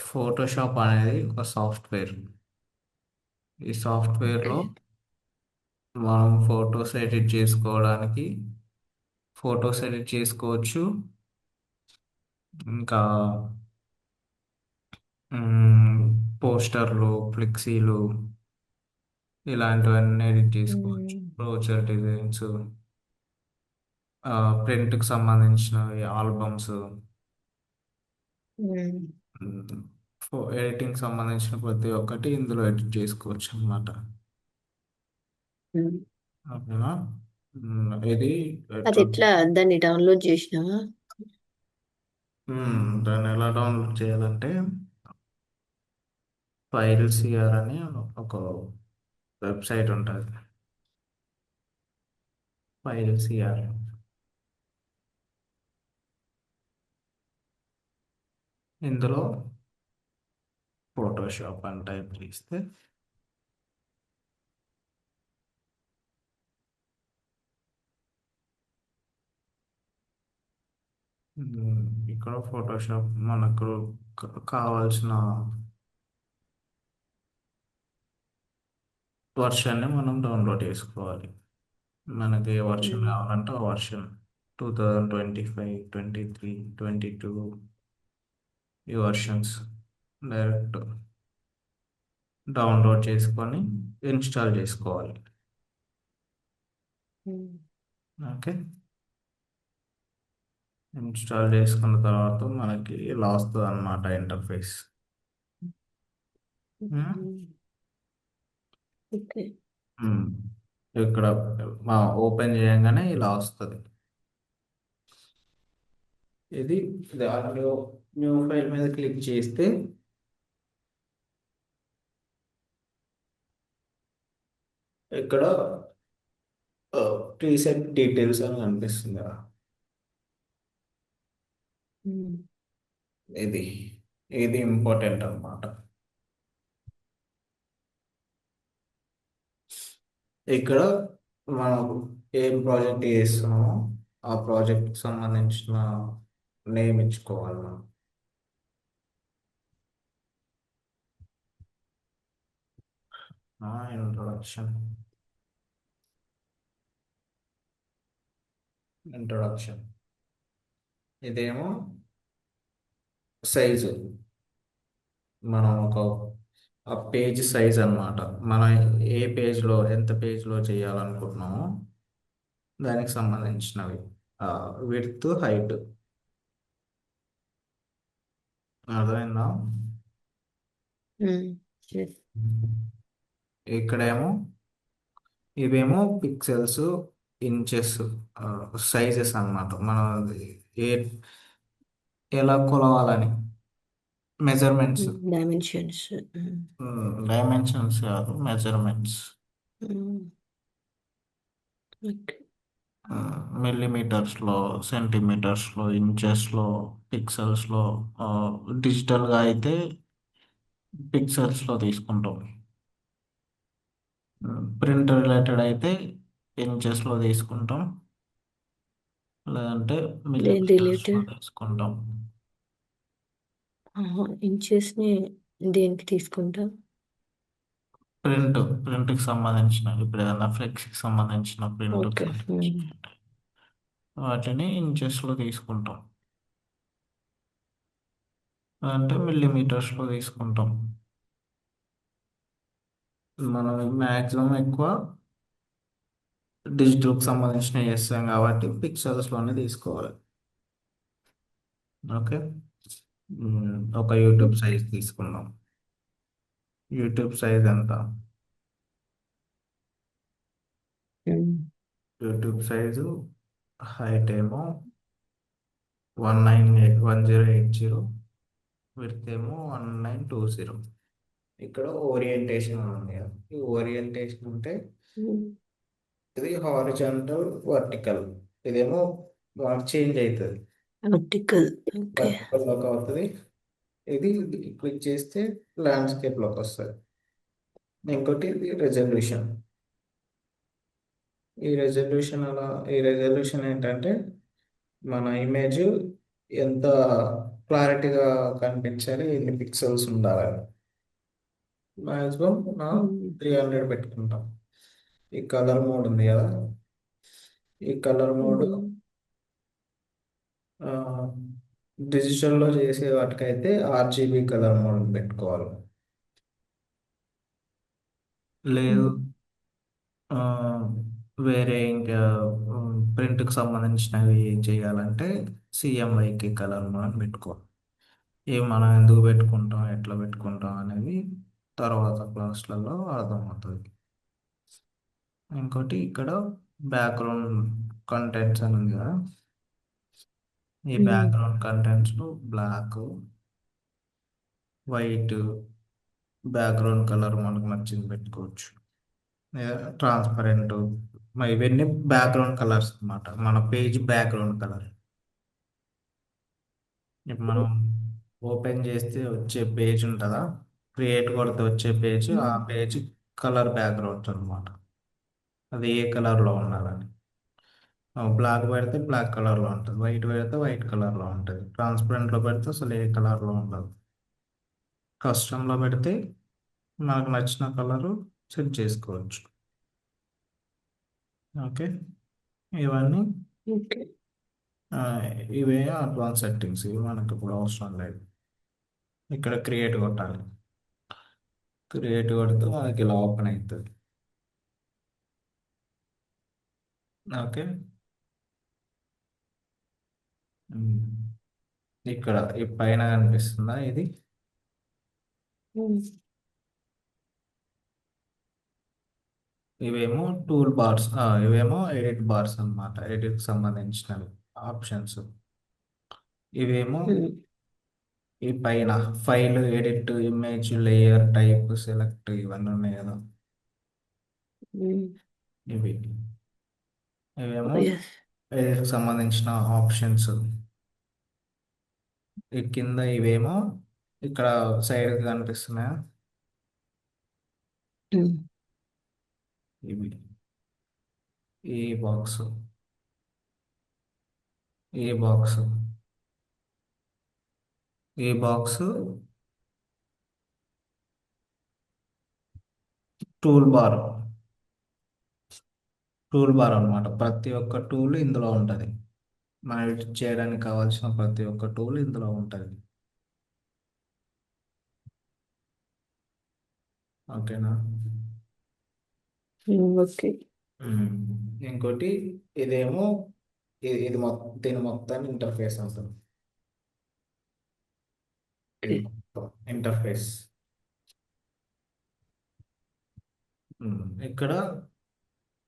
Photoshop అనేది ఒక software. ఈ సాఫ్ట్వేర్లో ఓకే. మనం ఫొటోస్ ఎడిట్ చేసుకోవచ్చు. ఇంకా పోస్టర్లు, ఫ్లెక్సీలు ఇలాంటివన్నీ ఎడిట్ చేసుకోవచ్చు. మ్మ్. బ్రోచర్ డిజైన్స్, ప్రింట్కి సంబంధించినవి, ఆల్బమ్స్, మ్మ్. ఎడిటింగ్ సంబంధించిన ప్రతి ఒక్కటి ఇందులో ఎడిట్ చేసుకోవచ్చు అన్నమాట. మ్మ్. ఓకేనా? ఇది అది ఎట్లా ఎట్లా దాన్ని డౌన్లోడ్ చేసినావా? దాన్ని ఎలా డౌన్లోడ్ చేయాలంటే ఫైల్ సిఆర్ అని ఒక వెబ్సైట్ ఉంటుంది. ఫైల్ సిఆర్ ఇందులో ఫోటోషాప్ అని టైప్ చేస్తే ఇక్కడ ఫోటోషాప్ మనకు కావాల్సిన వర్షన్ని మనం డౌన్లోడ్ చేసుకోవాలి. మనకి ఏ వర్షన్ మ్మ్. కావాలంటే ఆ వర్షన్ 2025, 23, 22 ఈ వర్షన్స్ డైరెక్ట్ డౌన్లోడ్ చేసుకొని ఇన్స్టాల్ చేసుకోవాలి. మ్మ్. ఓకే. ఇన్స్టాల్ చేసుకున్న తర్వాత మనకి ఇలా వస్తుంది అన్నమాట ఇంటర్ఫేస్. మ్మ్. ఓకే. ఇక్కడ ఓపెన్ చేయగానే ఇలా వస్తుంది. ఇది న్యూ న్యూ ఫైల్ మీద క్లిక్ చేస్తే ఇక్కడ ప్రీసెట్ డీటెయిల్స్ అని కనిపిస్తుంది కదా. మ్మ్. ఇది ఇది ఇంపార్టెంట్ అన్నమాట. ఇక్కడ మనం ఏం ప్రాజెక్ట్ చేస్తున్నామో ఆ ప్రాజెక్ట్కి సంబంధించిన నేమ్ ఇచ్చుకోవాలి మనం. ఇంట్రొడక్షన్ ఇంట్రొడక్షన్ ఇదేమో సైజు, మనం ఒక ఆ పేజ్ సైజ్ అన్నమాట. మనం ఏ పేజ్లో ఎంత పేజ్లో చేయాలనుకుంటున్నామో దానికి సంబంధించినవి, విడ్త్, హైట్. అర్థమైందా? మ్మ్. Yes. ఇక్కడేమో ఇవేమో పిక్సెల్స్, ఇంచెస్, సైజెస్ అన్నమాట. మనం ఏ ఎలా కొలవాలని మెజర్మెంట్స్. డైమెన్షన్స్. డైమెన్షన్స్ కాదు, మెజర్మెంట్స్. మ్మ్. ఓకే. మిల్లీమీటర్స్లో, సెంటీమీటర్స్లో, ఇంచెస్లో, పిక్సెల్స్లో. డిజిటల్గా అయితే పిక్సెల్స్లో తీసుకుంటాం. ప్రింట్ రిలేటెడ్ అయితే ఇంచెస్లో తీసుకుంటాం, లేదంటే దేని మిల్లీమీటర్స్లో రిలేటెడ్? తీసుకుంటాం. ఇంచెస్ని దేనికి తీసుకుంటా? ప్రింట్కి సంబంధించిన, ఇప్పుడు ఏదైనా ఫ్లెక్స్కి సంబంధించిన ప్రింట్కి ఓకే. సంబంధించిన వాటిని ఇంచెస్లో తీసుకుంటాం, అంటే మిల్లీమీటర్స్లో తీసుకుంటాం. మనం మ్యాక్సిమం ఎక్కువ డిజిటల్కి సంబంధించిన చేస్తాం కాబట్టి పిక్సెల్స్లోనే తీసుకోవాలి. ఓకే. ఒక యూట్యూబ్ సైజ్ తీసుకుందాం. యూట్యూబ్ సైజ్ ఎంత? యూట్యూబ్ సైజు హైట్ ఏమో 1080, విడ్త్ ఏమో 1920. ఇక్కడ ఓరియంటేషన్ ఉంది కదా. ఈ ఓరియంటేషన్ అంటే ఇది హారిజాంటల్, వర్టికల్. ఇదేమో చేంజ్ అవుతుంది. ఆర్టికల్. ఓకే. వర్టికల్లోకి అవుతుంది. ఇది క్లిక్ చేస్తే ల్యాండ్స్కేప్లోకి వస్తుంది. ఇంకోటి ఇది రెజల్యూషన్. ఈ రెజల్యూషన్ ఈ రెజల్యూషన్ ఏంటంటే మన ఇమేజ్ ఎంత క్లారిటీగా కనిపించాలి, ఎన్ని పిక్సెల్స్ ఉండాలి. మ్యాక్సిమం నా ఉమ్, 300 పెట్టుకుంటాం. ఈ కలర్ మోడ్ ఉంది కదా, ఈ కలర్ మోడ్ ఉమ్, డిజిటల్లో చేసే వాటికైతే ఆర్జీబీ కలర్ మోడ్ పెట్టుకోవాలి. లేదు, ఉమ్, ఆ, వేరే ఇంకా ప్రింట్కి సంబంధించినవి చేయాలంటే సిఎంవైకి కలర్ మోడ్ పెట్టుకోవాలి. ఇవి మనం ఎందుకు పెట్టుకుంటాం, ఎట్లా పెట్టుకుంటాం అనేది తర్వాత క్లాస్లలో అర్థమవుతుంది. ఇంకోటి ఇక్కడ బ్యాక్గ్రౌండ్ కంటెంట్స్ అని ఉంది కదా, ఈ ఉమ్, బ్యాక్గ్రౌండ్ కంటెంట్స్లో బ్లాక్, వైట్ బ్యాక్గ్రౌండ్ కలర్ మనకు నచ్చింది పెట్టుకోవచ్చు. ట్రాన్స్పరెంట్, ఇవన్నీ బ్యాక్గ్రౌండ్ కలర్స్ అన్నమాట, మన పేజ్ బ్యాక్గ్రౌండ్ కలర్. ఇప్పుడు మనం ఓపెన్ చేస్తే వచ్చే పేజ్ ఉంటుందా, క్రియేట్ కొడితే వచ్చే పేజ్, ఆ ఉమ్, పేజ్ కలర్ బ్యాక్గ్రౌండ్ అన్నమాట. అది ఏ కలర్లో ఉండాలని. బ్లాక్ పెడితే బ్లాక్ కలర్లో ఉంటుంది, వైట్ పెడితే వైట్ కలర్లో ఉంటుంది, ట్రాన్స్పరెంట్లో పెడితే అసలు ఏ కలర్లో ఉండదు. కస్టమ్లో పెడితే మనకు నచ్చిన కలరు సెట్ చేసుకోవచ్చు. ఓకే, ఇవన్నీ ఓకే. ఆ, ఇవే అడ్వాన్స్ సెట్టింగ్స్, ఇవి మనకు ఇప్పుడు అవసరం లేదు. ఇక్కడ క్రియేట్ కొట్టాలి, క్రియేట్ కొడితే మనకి ఇలా ఓపెన్ అవుతుంది. ఓకే. ఉమ్. ఇక్కడ ఈ పైన కనిపిస్తుందా ఇది, ఉమ్, ఇవేమో టూల్ బార్స్, ఇవేమో ఎడిట్ బార్స్ అన్నమాట, ఎడిట్ సంబంధించినవి ఆప్షన్స్. ఇవేమో ఉమ్, ఈ పైన file, edit, image, layer, type, select, ఇవన్నీ ఉన్నాయి కదా, ఉమ్. ఇవి ఇవేమో ఎస్. ఎడిట్కి సంబంధించిన ఆప్షన్స్. ఈ కింద ఇవేమో ఇక్కడ సైడ్ కనిపిస్తున్నాయా, ఉమ్, ఇవి ఈ బాక్స్, ఈ బాక్స్, ఈ box tool bar, tool bar అన్నమాట. ప్రతి ఒక్క టూల్ ఇందులో ఉంటుంది, మనం ఎడిట్ చేయడానికి కావాల్సిన ప్రతి ఒక్క టూల్ ఇందులో ఉంటుంది. ఓకేనా. ఓకే. ఉమ్. ఇంకోటి ఇదేమో ఇది మొత్తం, దీని మొత్తాన్ని ఇంటర్ఫేస్ అంటారు. ఇది ఓకే. మొత్తం ఇంటర్ఫేస్. ఇక్కడ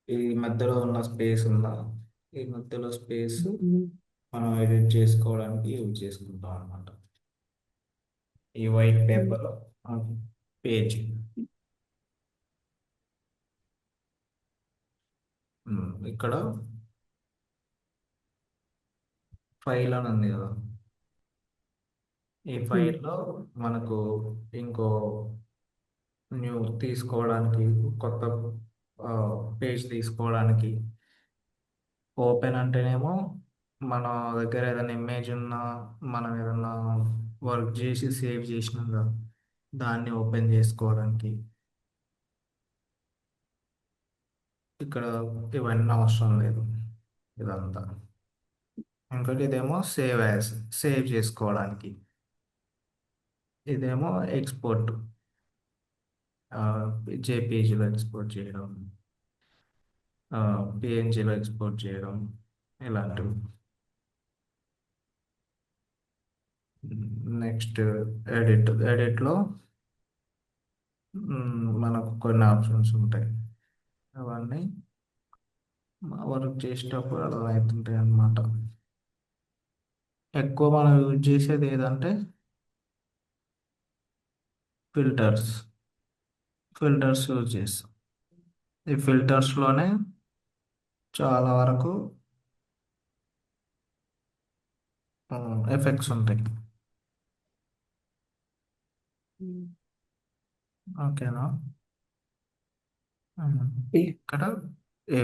ఈ మధ్యలో ఉన్న స్పేస్ ఉందా, ఈ మధ్యలో స్పేస్ ఉమ్, మనం ఎడిట్ చేసుకోవడానికి యూజ్ చేసుకుంటాం అన్నమాట. ఈ వైట్ ఉమ్, పేపర్ పేజ్. ఇక్కడ ఫైల్ అని ఉంది కదా, ఈ ఉమ్, ఫైల్లో మనకు ఇంకో న్యూ తీసుకోవడానికి, కొత్త పేజ్ తీసుకోవడానికి, ఓపెన్ అంటేనేమో మన దగ్గర ఏదైనా ఇమేజ్ ఉన్నా, మనం ఏదైనా వర్క్ చేసి సేవ్ చేసినాం కదా, దాన్ని ఓపెన్ చేసుకోవడానికి. ఇక్కడ ఇవన్నీ అవసరం లేదు, ఇదంతా. ఇంకోటి ఇదేమో సేవ్ యాజ్, సేవ్ చేసుకోవడానికి. ఇదేమో ఎక్స్పోర్ట్, జేపీజీలో ఎక్స్పోర్ట్ చేయడం, పిఎన్జిలో ఎక్స్పోర్ట్ చేయడం, ఇలాంటివి. నెక్స్ట్ ఎడిట్, ఎడిట్లో మనకు కొన్ని ఆప్షన్స్ ఉంటాయి, అవన్నీ వర్క్ చేసేటప్పుడు అర్థమవుతుంటాయి అన్నమాట. ఎక్కువ మనం యూజ్ చేసేది ఏదంటే ఫిల్టర్స్, ఫిల్టర్స్ యూజ్ చేస్తాం. ఈ ఫిల్టర్స్లోనే చాలా వరకు ఎఫెక్ట్స్ ఉంటాయి. ఉమ్. ఓకేనా. ఉమ్. ఓకే. ఇక్కడ ఈ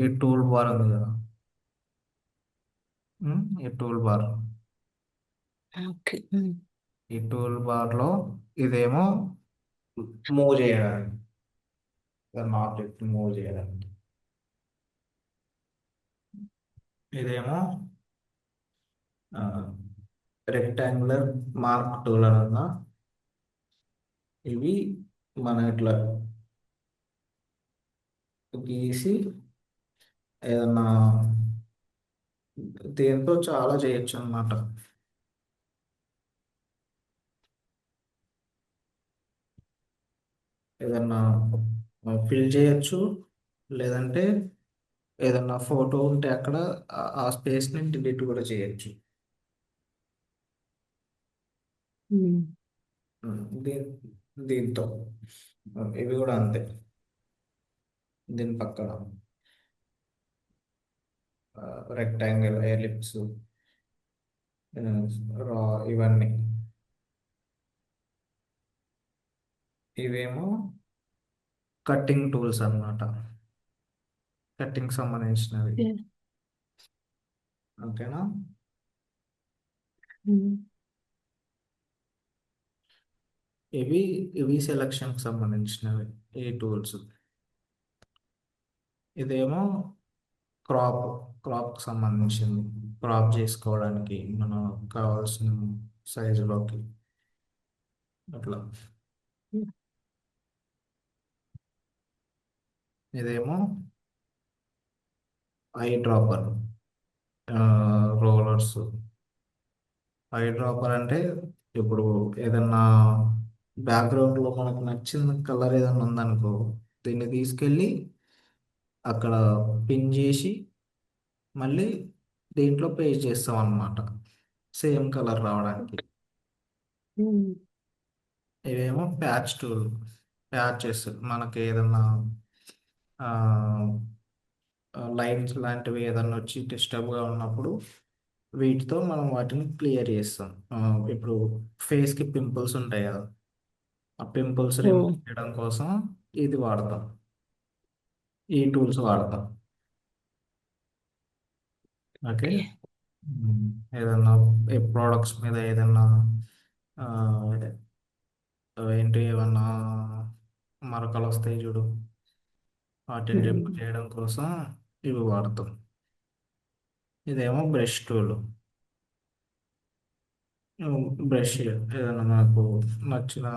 ఈ టూల్ బార్ ఉంది కదా, ఈ టూల్ బార్, ఓకే. ఈ టూల్ బార్లో ఇదేమో మూవ్ చేయడానికి, ఆబ్జెక్ట్ మూవ్ చేయడానికి. ఇదేమో రెక్టాంగులర్ మార్క్ టూల్ అనగా ఇవి మన ఇట్లా గీసి ఏదన్నా దీంతో చాలా చేయొచ్చు అన్నమాట. ఏదన్నా ఫిల్ చేయొచ్చు, లేదంటే ఏదన్నా ఫోటో ఉంటే అక్కడ ఆ స్పేస్ని డిలీట్ కూడా చేయొచ్చు. దీ దీంతో ఇవి కూడా అంతే. దీని పక్కన రెక్టాంగిల్, ఎలిప్స్, రా ఇవన్నీ ఇవేమో కట్టింగ్ టూల్స్ అన్నమాట. కట్టింగ్ సంబంధించినవి. ఓకేనా? ఇవి ఇవి సెలక్షన్కి సంబంధించినవి ఈ టూల్స్. ఇదేమో క్రాప్ క్రాప్కి సంబంధించింది. క్రాప్ చేసుకోవడానికి మనం కావాల్సిన సైజులోకి అట్లా. ఇదేమో I dropper, rollers. I dropper అంటే ఇప్పుడు ఏదన్నా బ్యాక్గ్రౌండ్లో మనకు నచ్చిన కలర్ ఏదన్నా ఉందనుకో, దీన్ని తీసుకెళ్ళి అక్కడ పిన్ చేసి మళ్ళీ దీంట్లో పేస్ట్ చేస్తాం అన్నమాట, సేమ్ కలర్ రావడానికి. ఇవేమో ప్యాచ్ టూల్. ప్యాచెస్ మనకి ఏదన్నా లైన్స్ లాంటివి ఏదన్నా వచ్చి డిస్టర్బ్గా ఉన్నప్పుడు వీటితో మనం వాటిని క్లియర్ చేస్తాం. ఇప్పుడు ఫేస్కి పింపుల్స్ ఉంటాయి కదా, ఆ పింపుల్స్ రిమూవ్ చేయడం కోసం ఇది వాడతాం, ఈ టూల్స్ వాడతాం. ఓకే. ఏదన్నా ప్రోడక్ట్స్ మీద ఏదన్నా ఆ, ఏంటి ఏమన్నా మరకలు వస్తాయి చూడు, వాటిని రిమూవ్ చేయడం కోసం ఇవి వాడతాం. ఇదేమో బ్రష్ టూల్. బ్రష్ ఏదైనా మనకు నచ్చిన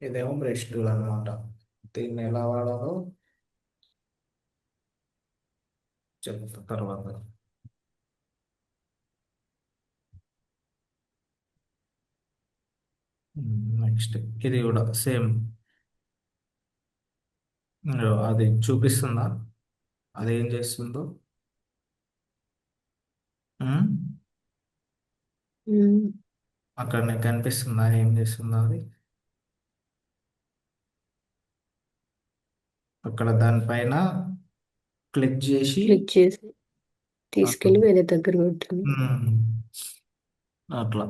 ఇదేమో బ్రష్ టూల్ అనమాట. దీన్ని ఎలా వాడాలో చెప్తా తర్వాత. నెక్స్ట్ ఇది కూడా సేమ్. అది చూపిస్తుందా, అది ఏం చేస్తుందో? ఉమ్, అక్కడ నీకు కనిపిస్తుందా ఏం చేస్తుందో అది? అక్కడ దానిపైన క్లిక్ చేసి క్లిక్ చేసి అట్లా తీసుకెళ్ళి వేరే దగ్గర పెట్టండి. అట్లా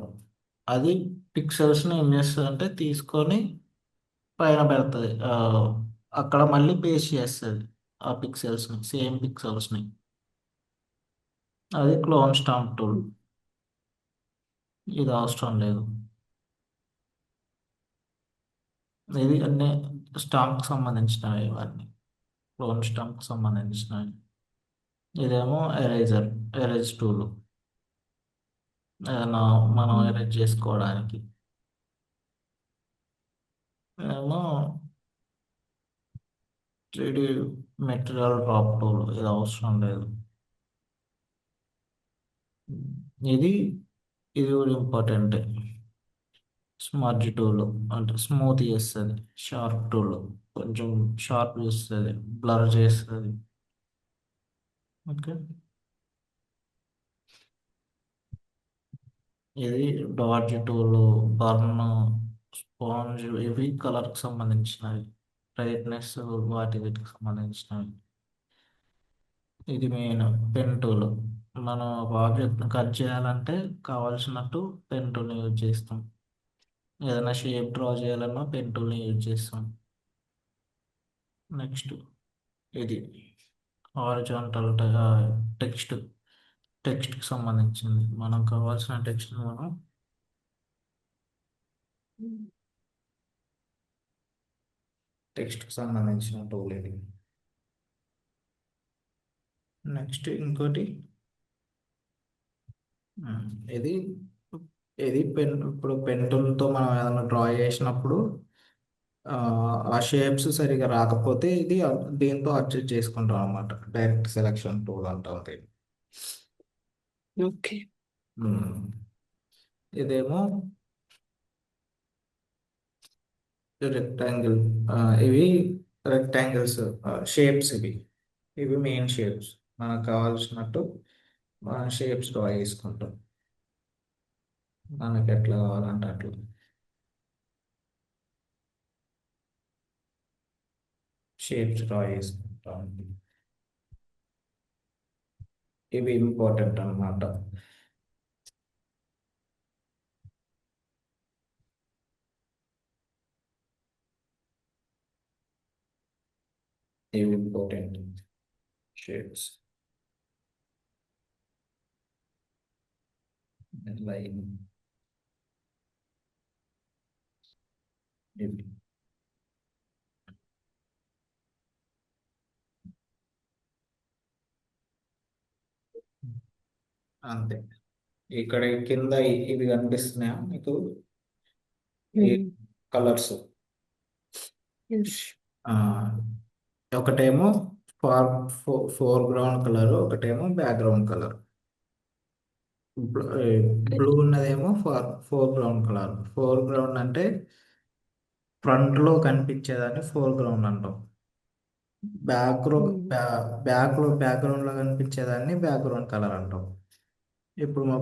అది పిక్సెల్స్ని ఏం చేస్తుంది అంటే తీసుకొని పైన పెడుతుంది, అక్కడ మళ్ళీ పేస్ట్ చేస్తుంది ఆ పిక్సెల్స్ని, సేమ్ పిక్సెల్స్ని. అది క్లోన్ స్టాంప్ టూల్. ఇది అవసరం లేదు. ఇది అన్ని స్టాంప్కి సంబంధించినవి, ఇవన్నీ క్లోన్ స్టాంప్కి సంబంధించినవి. ఇదేమో ఎరేజర్, ఎరేజ్ టూల్. ఏదైనా మనం ఎరేజ్ చేసుకోవడానికి. ఏమో 3D మెటీరియల్ డ్రాప్ టూల్. ఇది అవసరం లేదు. ఇది ఇది కూడా ఇంపార్టెంట్. స్మర్జ్ టూల్ అంటే స్మూత్ చేస్తుంది. షార్ప్ టూల్ కొంచెం షార్ప్ చేస్తుంది, బ్లర్ చేస్తుంది. ఓకే. ఇది డాడ్జ్ టూల్, బర్న్, స్పాంజ్. ఇవి కలర్కి సంబంధించినవి, బ్రైట్నెస్ వాటి వీటికి సంబంధించినవి. ఇది మెయిన్ పెన్ టూల్. మనం ఒక ఆబ్జెక్ట్ని కట్ చేయాలంటే కావాల్సినట్టు పెన్ టూల్ని యూజ్ చేస్తాం. ఏదైనా షేప్ డ్రా చేయాలన్నా పెన్ టూల్ని యూజ్ చేస్తాం. నెక్స్ట్ ఇది హారిజాంటల్ టెక్స్ట్ టెక్స్ట్కి సంబంధించింది. మనకు కావాల్సిన టెక్స్ట్ మనం టెక్స్ట్కి సంబంధించిన టూల్ ఇది. నెక్స్ట్ ఇంకోటి ఇది ఇది పెన్. ఇప్పుడు పెన్ టూల్తో మనం ఏదైనా డ్రా చేసినప్పుడు ఆ ఆ షేప్స్ సరిగా రాకపోతే ఇది దీంతో అడ్జస్ట్ చేసుకుంటాం అన్నమాట. డైరెక్ట్ సెలక్షన్ టూల్ అంటాం దీన్ని. ఓకే. ఇదేమో రెక్టాంగిల్. ఇవి రెక్టాంగిల్స్ షేప్స్. ఇవి మెయిన్ షేప్స్. మనకు కావాల్సినట్టు మనం షేప్స్ డ్రా చేసుకుంటాం. మనకి ఎట్లా కావాలంటే అట్లా షేప్స్ డ్రా చేసుకుంటాం. ఇవి ఇంపార్టెంట్ అన్నమాట. ఇవి ఇంపార్టెంట్ షేప్స్. లైన్ ఇవి అంతే. ఇక్కడ కింద ఇవి కనిపిస్తున్నాయా మీకు? ఈ కలర్స్ ఎస్. ఒకటేమో ఫార్ ఫోర్ గ్రౌండ్ కలర్, ఒకటేమో బ్యాక్గ్రౌండ్ కలర్. బ్లూ ఉన్నదేమో four ground colour. Four ground అంటే ఫ్రంట్ లో కనిపించేదాన్ని ఫోర్ గ్రౌండ్ అంటాం. బ్యాక్ బ్యాక్గ్రౌండ్ లో కనిపించేదాన్ని బ్యాక్గ్రౌండ్ కలర్ అంటాం. ఇప్పుడు మా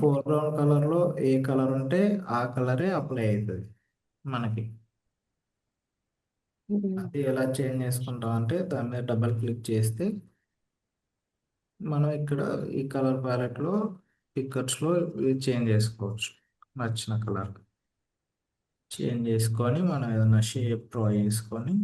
ఫోర్ గ్రౌండ్ కలర్ లో ఏ కలర్ ఉంటే ఆ కలరే అప్లై అవుతుంది మనకి. అది ఎలా చేంజ్ చేసుకుంటాం అంటే దాని మీద డబల్ క్లిక్ చేస్తే మనం ఇక్కడ ఈ కలర్ ప్యాలెట్ లో పిక్చర్స్ లో ఇది చేంజ్ చేసుకోవచ్చు. నచ్చిన కలర్ చేంజ్ చేసుకొని మనం ఏదైనా షేప్ డ్రా చేసుకొని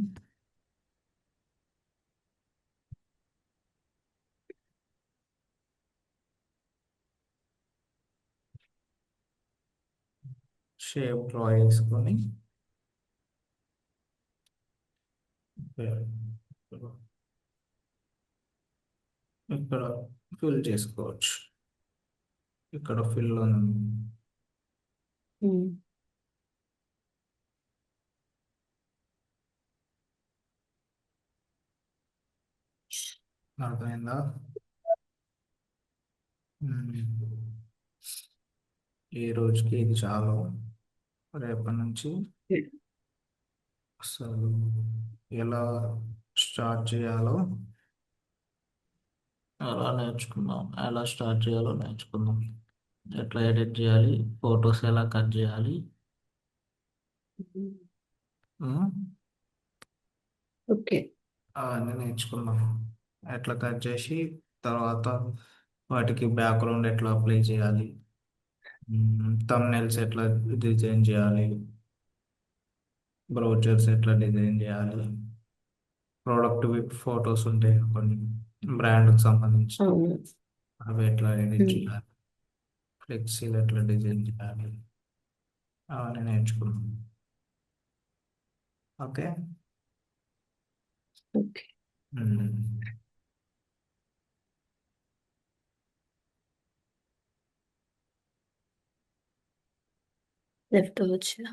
షేప్ డ్రా చేసుకొని ఇక్కడ ఫిల్ చేసుకోవచ్చు. ఇక్కడ ఫిల్ ఉంది. అర్థమైందా? ఈ రోజుకి ఇది చాలు. రేపటి నుంచి అసలు ఎలా స్టార్ట్ చేయాలో ఎలా స్టార్ట్ చేయాలో నేర్చుకుందాం. ఎట్లా ఎడిట్ చేయాలి, ఫొటోస్ ఎలా కట్ చేయాలి. ఓకే. అవన్నీ నేర్చుకుందాం. ఎట్లా కట్ చేసి తర్వాత వాటికి బ్యాక్గ్రౌండ్ ఎట్లా అప్లై చేయాలి, థంబ్నెయిల్స్ ఎట్లా డిజైన్ చేయాలి, బ్రౌచర్స్ ఎట్లా డిజైన్ చేయాలి, ప్రోడక్ట్ ఫొటోస్ ఉంటాయి కొన్ని బ్రాండ్కి సంబంధించి అవి ఎట్లా ఎడిట్ చేయాలి, ఫ్లెక్సీలు ఎట్లా డిజైన్ చేయాలి, అవన్నీ నేర్చుకున్నాం. ఓకే. ఓకే. లెఫ్ట్ వచ్చా.